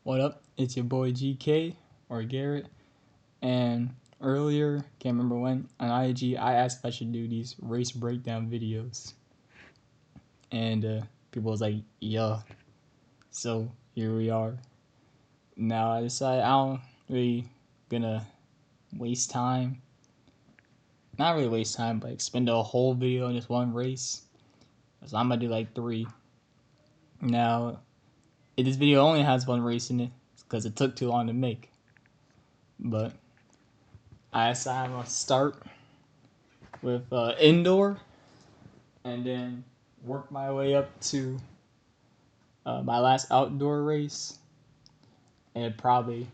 What up? It's your boy GK or Garrett. And earlier, can't remember when, on IG, I asked if I should do these race breakdown videos. And people was like, yeah. So here we are. Now I decided I don't really gonna waste time. Not really waste time, but spend a whole video on just one race. So I'm gonna do like 3. Now, if this video only has one race in it, it's because it took too long to make. But I decided I'm gonna start with indoor, and then work my way up to my last outdoor race, and probably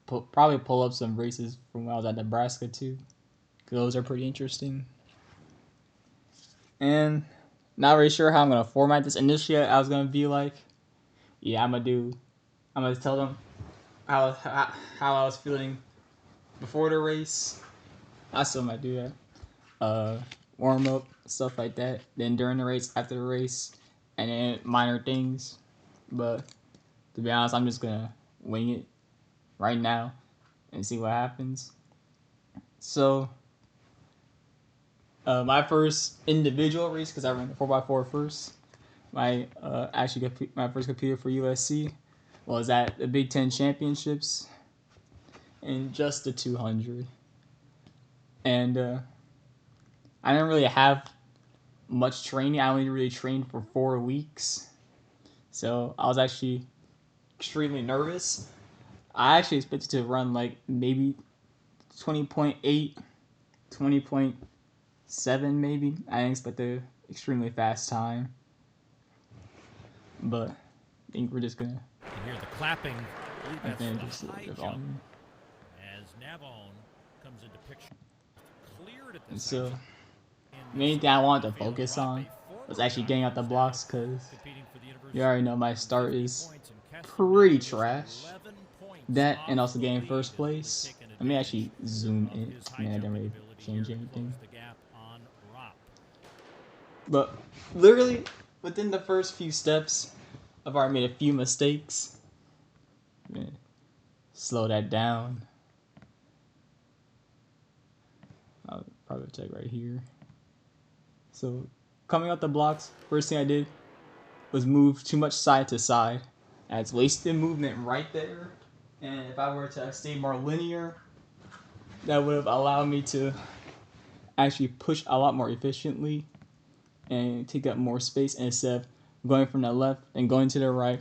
pull up some races from when I was at Nebraska too. Those are pretty interesting. And not really sure how I'm gonna format this. Initially, I was gonna be like, yeah, I'm gonna tell them how I was feeling before the race. I still might do that. Warm up, stuff like that. Then during the race, after the race, and then minor things. But to be honest, I'm just gonna wing it right now and see what happens. So, my first individual race, because I ran the 4x4 first. My my first computer for USC was at the Big Ten Championships in just the 200. And I didn't really have much training. I only really trained for 4 weeks. So I was actually extremely nervous. I actually expected to run like maybe 20.8, 20.7 maybe. I didn't expect an extremely fast time. But I think we're just gonna. You hear the clapping. I think just the volume. As Navone comes into picture. Cleared at the So, the main thing I wanted to focus on was actually getting out the blocks, because you already know my start is pretty trash. That and also getting first place. Let me actually zoom in. I mean, I didn't really change anything. But literally within the first few steps, I've already made a few mistakes. Slow that down. I'll probably check right here. So, coming out the blocks, first thing I did was move too much side to side. That's wasted movement right there. And if I were to stay more linear, that would have allowed me to actually push a lot more efficiently and take up more space, instead of going from the left and going to the right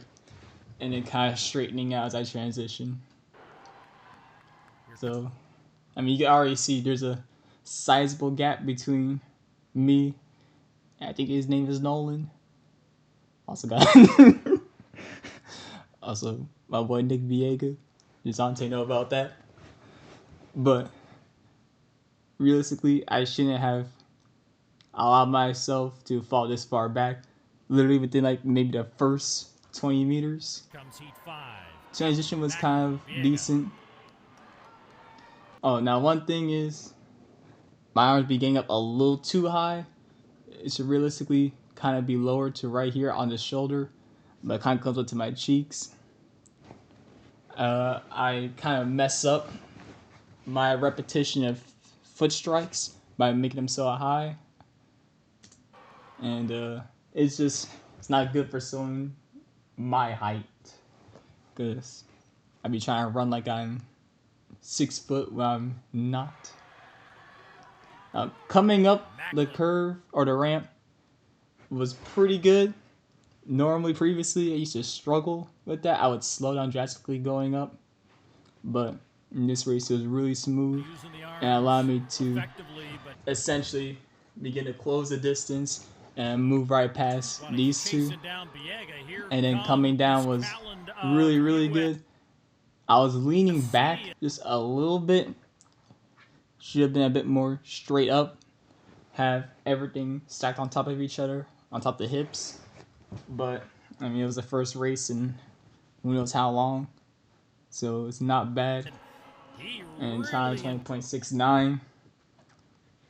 and then kind of straightening out as I transition. So, I mean, you can already see there's a sizable gap between me, I think his name is Nolan. Also got also my boy Nick Viega. Desante know about that. But realistically, I shouldn't have allowed myself to fall this far back. Literally within like maybe the first 20 meters. Transition was kind of decent. Oh, now one thing is my arms be getting up a little too high. It should realistically kind of be lower to right here on the shoulder, but it kind of comes up to my cheeks. I kind of mess up my repetition of foot strikes by making them so high, and it's not good for someone my height, because I be trying to run like I'm 6 foot when I'm not. Coming up the curve or the ramp was pretty good. Normally, previously, I used to struggle with that. I would slow down drastically going up. But in this race, it was really smooth and allowed me to essentially begin to close the distance and move right past these two. And then coming down was really, really good. I was leaning back just a little bit. Should have been a bit more straight up. Have everything stacked on top of each other, on top of the hips. But, I mean, it was the first race in who knows how long. So it's not bad. And time 20.69.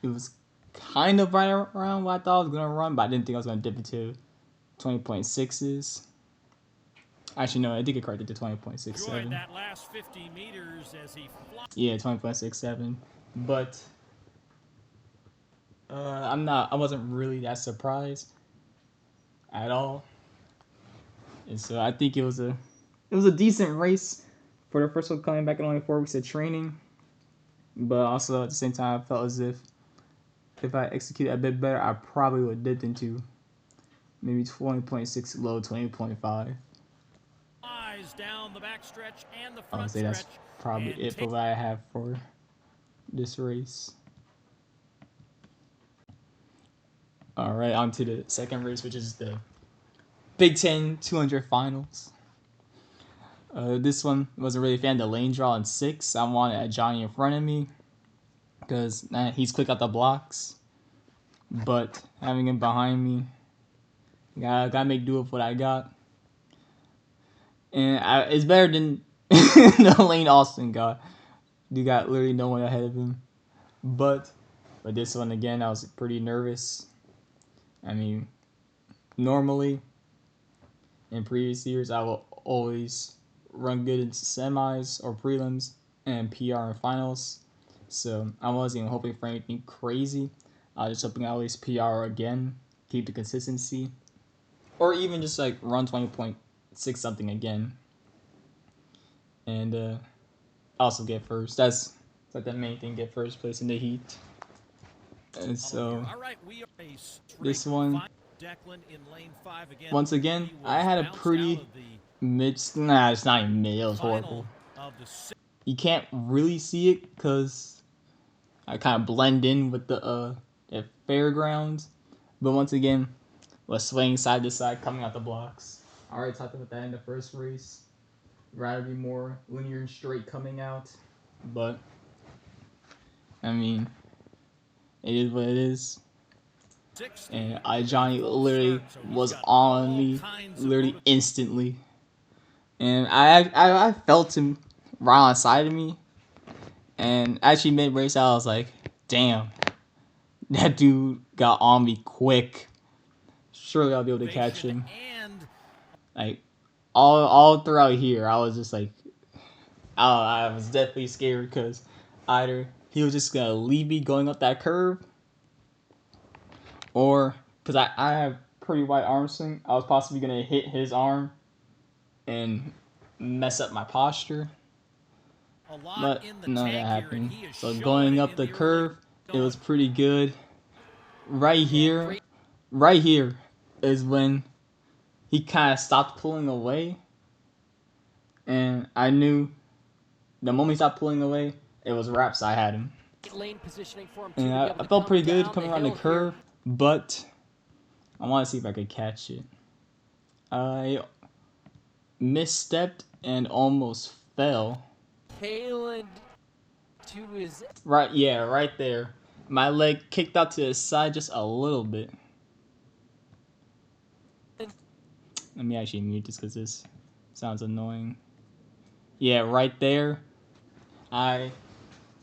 It was kind of right around what I thought I was going to run, but I didn't think I was going to dip it to 20.6s. Actually, no, I did get corrected to Joined 20.67. that last 50 meters as he flies. Yeah, 20.67. But I wasn't really that surprised at all. And so I think it was a decent race for the first one coming back in only 4 weeks of training. But also at the same time, I felt as if I executed a bit better, I probably would have dipped into maybe 20.6, low 20.5. Flies down the back stretch and the I would front say that's stretch. probably And it for what I have for this race. All right, on to the second race, which is the Big Ten 200 finals. This one wasn't really a fan of the lane draw in 6. I wanted Johnny in front of me because he's quick out the blocks. But having him behind me, gotta make do with what I got. And it's better than the lane Austin got. You got literally no one ahead of him. But this one again, I was pretty nervous. I mean, normally in previous years, I will always run good in semis or prelims and PR in finals. So I wasn't even hoping for anything crazy. I was just hoping I at least PR again, keep the consistency, or even just like run 20.6 something again. And also get first. That's like the main thing, get first place in the heat. And so all right, we are this one, Declan in lane 5 again. once again, I had a pretty mid. Nah, it's not even mid. It was horrible. You can't really see it because I kind of blend in with the fairgrounds. But once again, was swaying side to side, coming out the blocks. I already talked about that in the first race. Rather be more linear and straight coming out, but I mean, it is what it is. And Johnny literally was on me, literally instantly, and I felt him right on the side of me, and actually mid race I was like, damn, that dude got on me quick. Surely I'll be able to catch him. Like all throughout here, I was just like, I was definitely scared because either he was just gonna leave me going up that curve, or because I have pretty wide arm swing, I was possibly gonna hit his arm and mess up my posture. But none of that happened. So going up the curve, it was pretty good. Right here is when he kind of stopped pulling away, and I knew the moment he stopped pulling away, it was wraps. I had him. And I felt pretty good coming around the curve, but I want to see if I could catch it. I misstepped and almost fell. Kalen to his right there. My leg kicked out to the side just a little bit. Let me actually mute this because this sounds annoying. Yeah, right there. I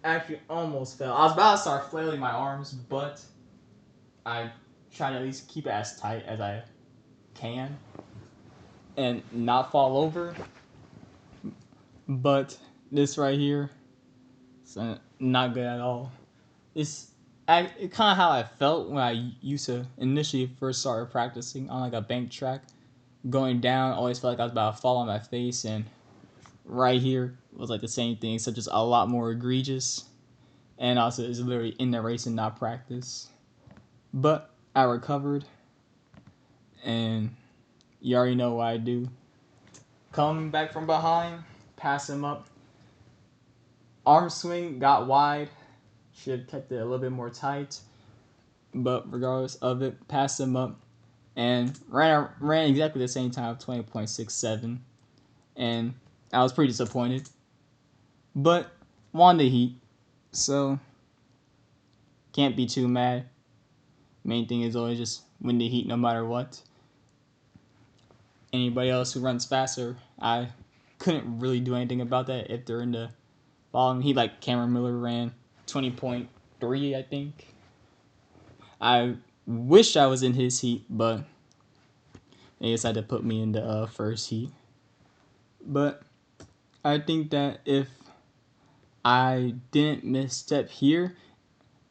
actually almost fell. I was about to start flailing my arms, but I try to at least keep it as tight as I can and not fall over. But this right here, it's not good at all. It's kind of how I felt when I used to initially first started practicing on like a bank track. Going down, always felt like I was about to fall on my face, and right here was like the same thing, except just a lot more egregious. And also, it's literally in the race and not practice. But I recovered, and you already know what I do. Coming back from behind, pass him up. Arm swing got wide. Should have kept it a little bit more tight. But regardless of it, passed him up. And ran exactly the same time, 20.67. And I was pretty disappointed. But won the heat. So can't be too mad. Main thing is always just win the heat no matter what. Anybody else who runs faster, I couldn't really do anything about that if they're in the bottom. He like Cameron Miller ran 20.3, I think. I wish I was in his heat, but they decided to put me in the first heat. But I think that if I didn't misstep here,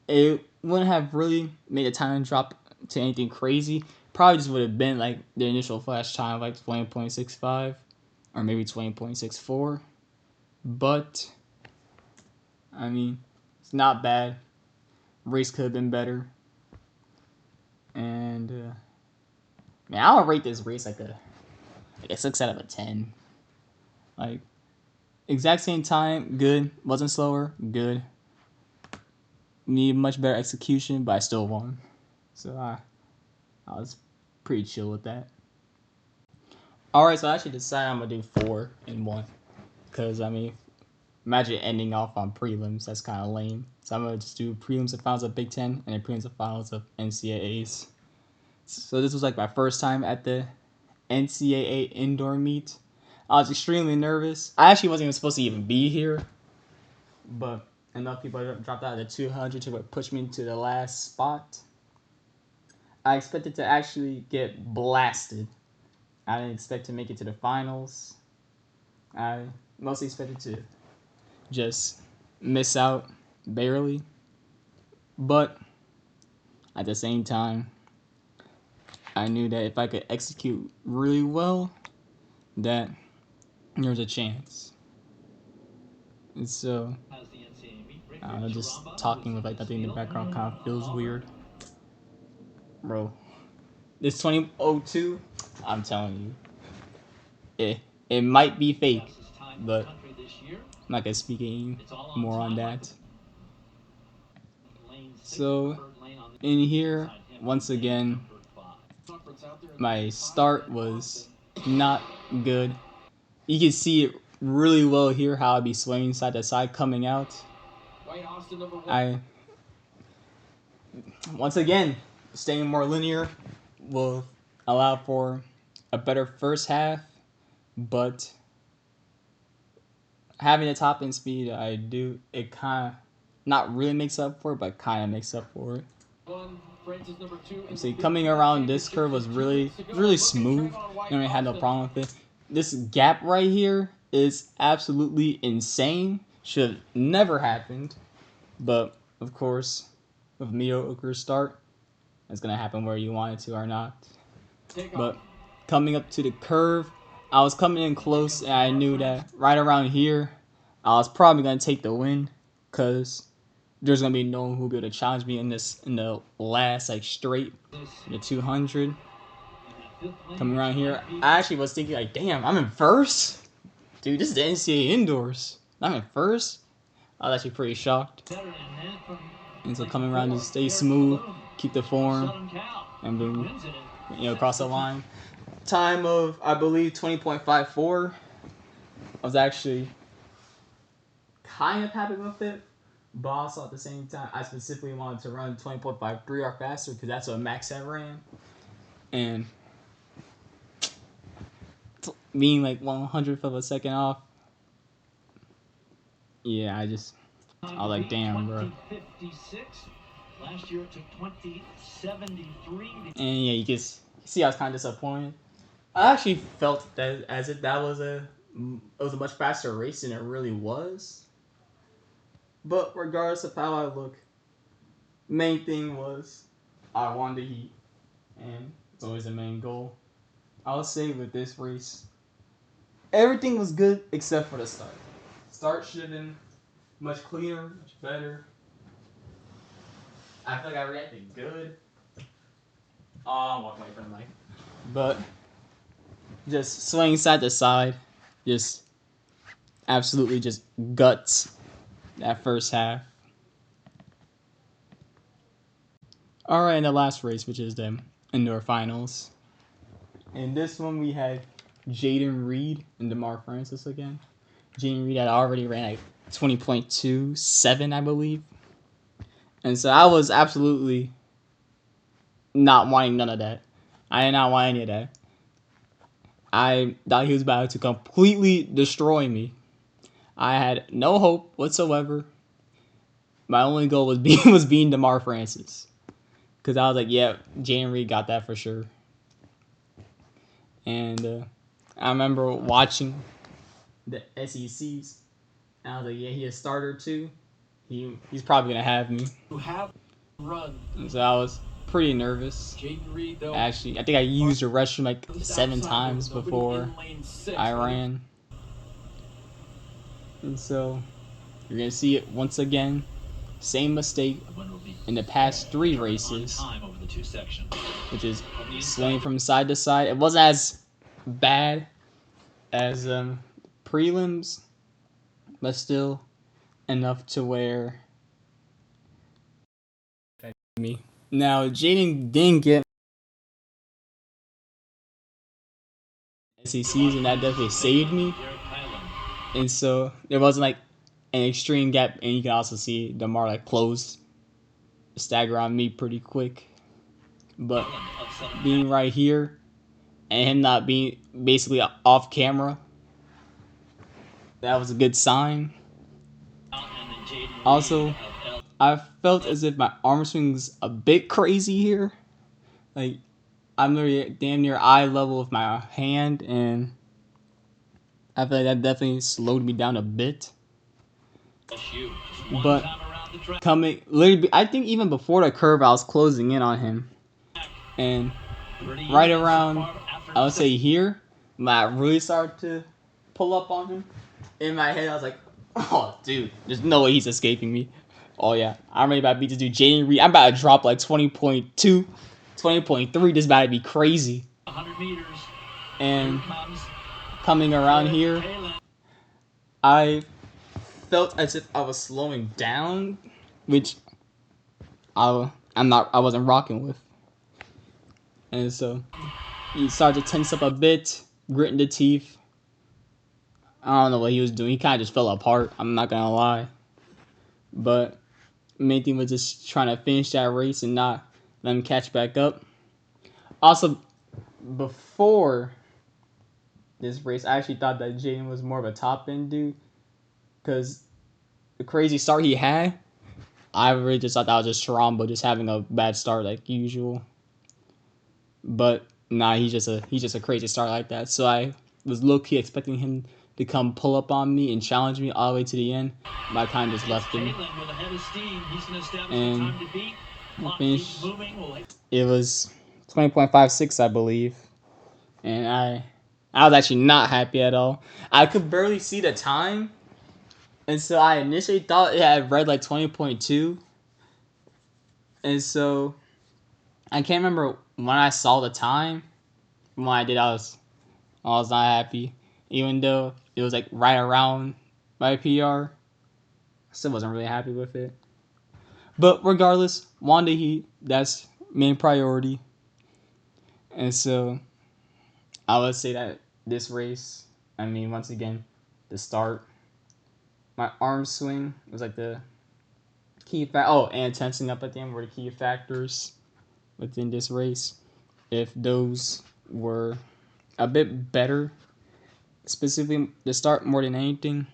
it wouldn't have really made the time drop to anything crazy. Probably just would have been like the initial flash time, like 20.65 or maybe 20.64. But I mean, it's not bad. Race could have been better. And man, I'll rate this race like a 6 out of a 10. Like exact same time, good. Wasn't slower, good. Need much better execution, but I still won. So I was pretty chill with that. Alright, so I actually decided I'm gonna do 4 in 1. Cause I mean, imagine ending off on prelims, that's kinda lame. So I'm gonna just do prelims and finals of Big Ten and then prelims and finals of NCAAs. So this was like my first time at the NCAA indoor meet. I was extremely nervous. I actually wasn't even supposed to even be here. But enough people dropped out of the 200 to push me into the last spot. I expected to actually get blasted. I didn't expect to make it to the finals. I mostly expected to just miss out barely. But at the same time, I knew that if I could execute really well, that there was a chance. And so, just talking with like nothing in the background kind of feels weird. Bro, this 2002, I'm telling you, it might be fake, but I'm not gonna speak any more on that. So, in here, once again, my start was not good. You can see it really well here how I'd be swinging side to side coming out. Once again, staying more linear will allow for a better first half, but having the top end speed I do, it kind of not really makes up for it, but kind of makes up for it. See, coming around this curve was really smooth. I had no problem with it. This gap right here is absolutely insane. Should have never happened, but of course, with mediocre start, it's gonna happen whether you want it to or not. But coming up to the curve, I was coming in close, and I knew that right around here, I was probably gonna take the win, cause there's gonna be no one who'll be able to challenge me in the last like straight, the 200. Coming around here, I actually was thinking like, damn, I'm in first, dude. This is the NCAA indoors. I'm in first. I was actually pretty shocked. And so coming around to stay smooth, keep the form, and boom, cross the line. Time of I believe 20.54. I was actually kind of happy with it. But also at the same time, I specifically wanted to run 20.53 or faster because that's what Max had ran. And being like 100th of a second off, yeah, I was like, damn, bro. And yeah, you can see I was kind of disappointed. I actually felt that as if that was it was a much faster race than it really was. But regardless of how I look, main thing was I won the heat, and it's always the main goal. I'll say with this race, everything was good except for the start. Start should have been much cleaner, much better. I feel like I reacted good. Oh, I'm walking away from the mic. But just swinging side to side, just absolutely just guts that first half. Alright, and the last race, which is the indoor finals. In this one, we had Jaden Reed and DeMar Francis again. Jaden Reed had already ran like 20.27, I believe. And so I was absolutely not wanting none of that. I did not want any of that. I thought he was about to completely destroy me. I had no hope whatsoever. My only goal was being DeMar Francis. Because I was like, yeah, Jaden Reed got that for sure. And I remember watching the SECs. And I was like, yeah, he a starter too. He's probably gonna have me. And so I was pretty nervous. Actually, I think I used the restroom like 7 times before I ran. And so you're gonna see it once again. Same mistake in the past 3 races, which is swinging from side to side. It wasn't as bad as prelims, but still enough to where me. Now Jaden didn't get SECs, and that definitely saved me. And so there wasn't like an extreme gap, and you can also see DeMar like close stagger on me pretty quick. But being right here and him not being basically off camera, that was a good sign. Also, I felt as if my arm swing's a bit crazy here. Like, I'm literally damn near eye level with my hand, and I feel like that definitely slowed me down a bit. But coming, literally, I think even before the curve, I was closing in on him. And right around, I would say here, when I really started to pull up on him, in my head, I was like, oh, dude, there's no way he's escaping me. Oh, yeah, I'm ready about to beat this dude, Jaden Reed. I'm about to drop like 20.2, 20.3. This about to be crazy. 100 meters. And coming around here, I felt as if I was slowing down, which I wasn't rocking with. And so he started to tense up a bit, gritting the teeth. I don't know what he was doing. He kind of just fell apart. I'm not gonna lie. But main thing was just trying to finish that race and not let him catch back up. Also, before this race, I actually thought that Jaden was more of a top end dude, because the crazy start he had, I really just thought that was just Sharambo just having a bad start like usual. But nah, he's just a crazy start like that. So I was low key expecting him to come pull up on me and challenge me all the way to the end. But I kind of just left him. And finish. It was 20.56, I believe. And I was actually not happy at all. I could barely see the time. And so I initially thought it had read like 20.2. And so I can't remember when I saw the time. When I did, I was not happy. Even though it was like right around my PR, I still wasn't really happy with it. But regardless, Wanda Heat, that's main priority. And so I would say that this race, I mean, once again, the start, my arm swing was like the key factor. Oh, and tensing up at the end were the key factors within this race. If those were a bit better, specifically the start more than anything,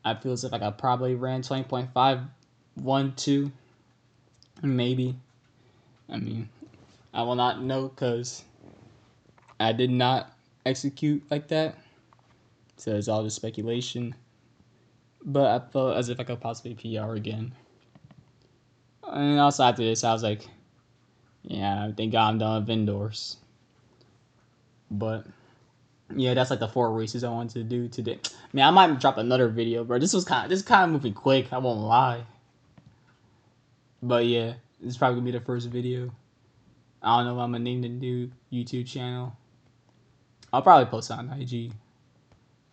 I feel as if I probably ran 20.512, maybe. I mean, I will not know because I did not execute like that, so it's all just speculation. But I felt as if I could possibly PR again. And also after this, I was like, yeah, thank God I'm done with indoors. But yeah, that's like the 4 races I wanted to do today. I mean, I might drop another video, bro. This is kind of moving quick. I won't lie. But yeah, this is probably gonna be the first video. I don't know what I'm gonna name the new YouTube channel. I'll probably post it on IG.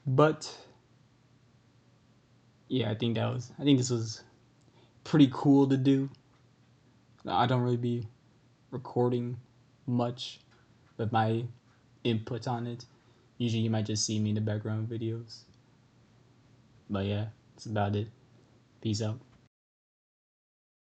But yeah, I think this was pretty cool to do. I don't really be recording much with my input on it. Usually you might just see me in the background videos. But yeah, that's about it. Peace out.